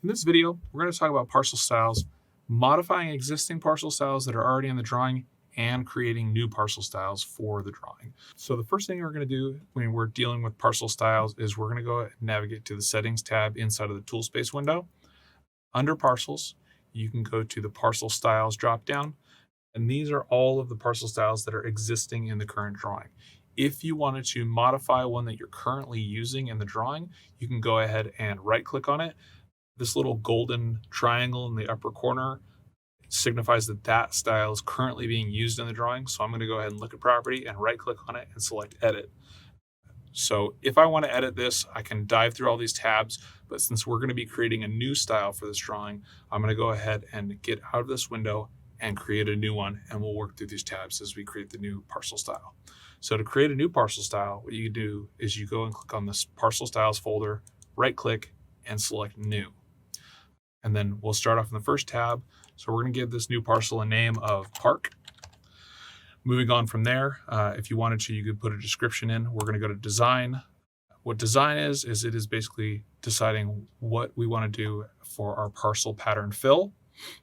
In this video, we're going to talk about parcel styles, modifying existing parcel styles that are already in the drawing, and creating new parcel styles for the drawing. So the first thing we're going to do when we're dealing with parcel styles is we're going to go and navigate to the Settings tab inside of the Tool Space window. Under Parcels, you can go to the Parcel Styles dropdown, and these are all of the parcel styles that are existing in the current drawing. If you wanted to modify one that you're currently using in the drawing, you can go ahead and right-click on it. This little golden triangle in the upper corner signifies that that style is currently being used in the drawing. So I'm going to go ahead and look at property and right click on it and select edit. So if I want to edit this, I can dive through all these tabs, but since we're going to be creating a new style for this drawing, I'm going to go ahead and get out of this window and create a new one, and we'll work through these tabs as we create the new parcel style. So to create a new parcel style, what you do is you go and click on this parcel styles folder, right click and select new. And then we'll start off in the first tab. So we're going to give this new parcel a name of Park. Moving on from there, if you wanted to, you could put a description in. We're going to go to Design. What design is it is basically deciding what we want to do for our parcel pattern fill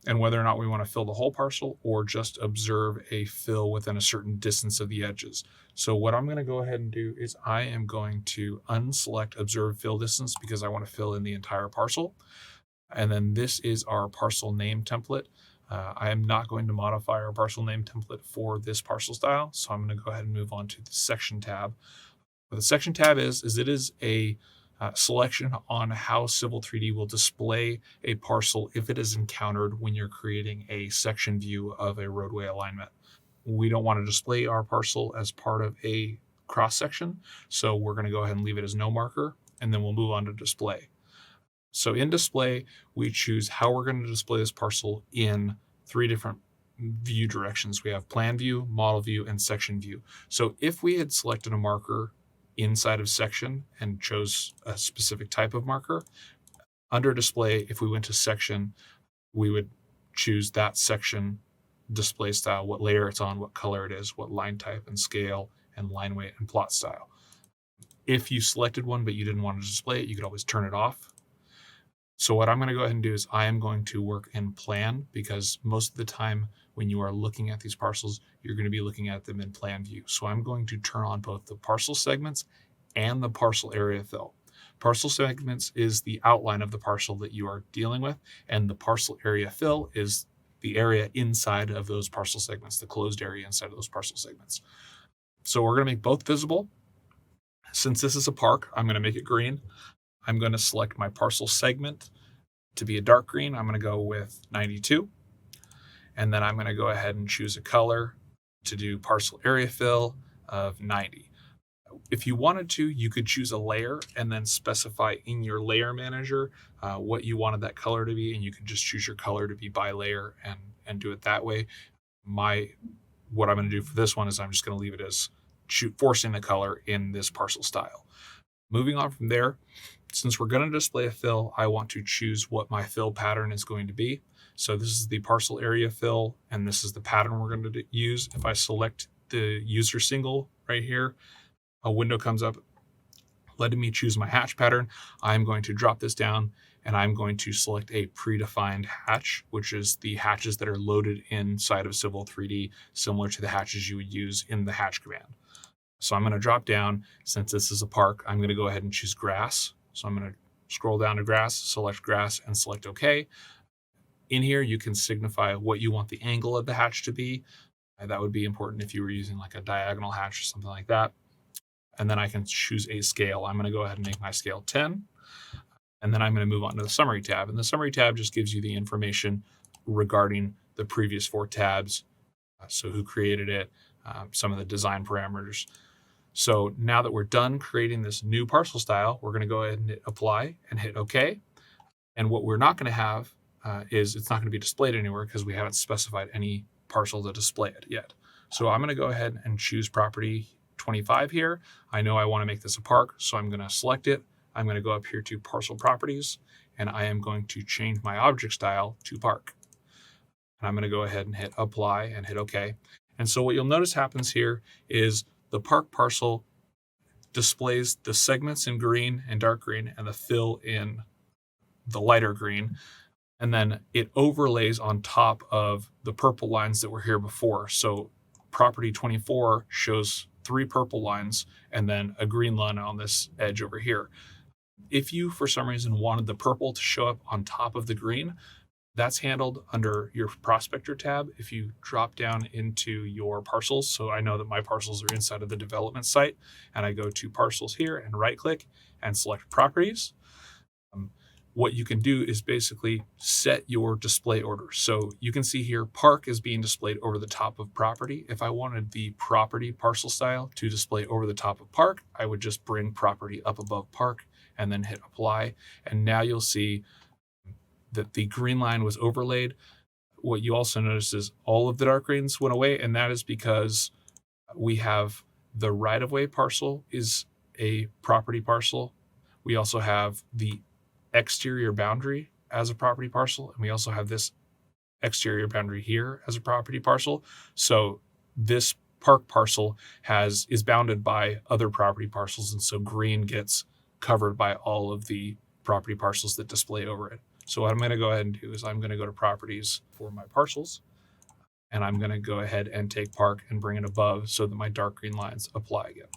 and whether or not we want to fill the whole parcel or just observe a fill within a certain distance of the edges. So what I'm going to go ahead and do is I am going to unselect Observe Fill Distance because I want to fill in the entire parcel. And then this is our parcel name template. I am not going to modify our parcel name template for this parcel style, so I'm going to go ahead and move on to the section tab. What the section tab is it is a selection on how Civil 3D will display a parcel if it is encountered when you're creating a section view of a roadway alignment. We don't want to display our parcel as part of a cross section, so we're going to go ahead and leave it as no marker, and then we'll move on to display. So in display, we choose how we're going to display this parcel in 3 different view directions. We have plan view, model view, and section view. So if we had selected a marker inside of section and chose a specific type of marker, under display, if we went to section, we would choose that section display style, what layer it's on, what color it is, what line type and scale and line weight and plot style. If you selected one but you didn't want to display it, you could always turn it off. So what I'm going to go ahead and do is I am going to work in plan because most of the time when you are looking at these parcels, you're going to be looking at them in plan view. So I'm going to turn on both the parcel segments and the parcel area fill. Parcel segments is the outline of the parcel that you are dealing with, and the parcel area fill is the area inside of those parcel segments, the closed area inside of those parcel segments. So we're going to make both visible. Since this is a park, I'm going to make it green. I'm going to select my parcel segment to be a dark green. I'm going to go with 92. And then I'm going to go ahead and choose a color to do parcel area fill of 90. If you wanted to, you could choose a layer and then specify in your layer manager what you wanted that color to be. And you can just choose your color to be by layer and do it that way. What I'm going to do for this one is I'm just going to leave it as forcing the color in this parcel style. Moving on from there, since we're going to display a fill, I want to choose what my fill pattern is going to be. So this is the parcel area fill, and this is the pattern we're going to use. If I select the user single right here, a window comes up letting me choose my hatch pattern. I'm going to drop this down, and I'm going to select a predefined hatch, which is the hatches that are loaded inside of Civil 3D, similar to the hatches you would use in the hatch command. So I'm going to drop down. Since this is a park, I'm going to go ahead and choose grass. So I'm going to scroll down to grass, select grass, and select OK. In here, you can signify what you want the angle of the hatch to be. That would be important if you were using like a diagonal hatch or something like that. And then I can choose a scale. I'm going to go ahead and make my scale 10. And then I'm going to move on to the summary tab. And the summary tab just gives you the information regarding the previous 4 tabs. So who created it, some of the design parameters. So now that we're done creating this new parcel style, we're going to go ahead and hit apply and hit OK. And what we're not going to have is it's not going to be displayed anywhere because we haven't specified any parcel to display it yet. So I'm going to go ahead and choose property 25 here. I know I want to make this a park, so I'm going to select it. I'm going to go up here to parcel properties, and I am going to change my object style to park. And I'm going to go ahead and hit apply and hit OK. And so what you'll notice happens here is the park parcel displays the segments in green and dark green and the fill in the lighter green, and then it overlays on top of the purple lines that were here before. So property 24 shows 3 purple lines and then a green line on this edge over here. If you, for some reason, wanted the purple to show up on top of the green, that's handled under your Prospector tab. If you drop down into your parcels, so I know that my parcels are inside of the development site, and I go to parcels here and right click and select properties. What you can do is basically set your display order. So you can see here, park is being displayed over the top of property. If I wanted the property parcel style to display over the top of park, I would just bring property up above park and then hit apply. And now you'll see that the green line was overlaid. What you also notice is all of the dark greens went away, and that is because we have the right-of-way parcel is a property parcel. We also have the exterior boundary as a property parcel, and we also have this exterior boundary here as a property parcel. So this park parcel is bounded by other property parcels, and so green gets covered by all of the property parcels that display over it. So what I'm going to go ahead and do is I'm going to go to properties for my parcels, and I'm going to go ahead and take park and bring it above so that my dark green lines apply again.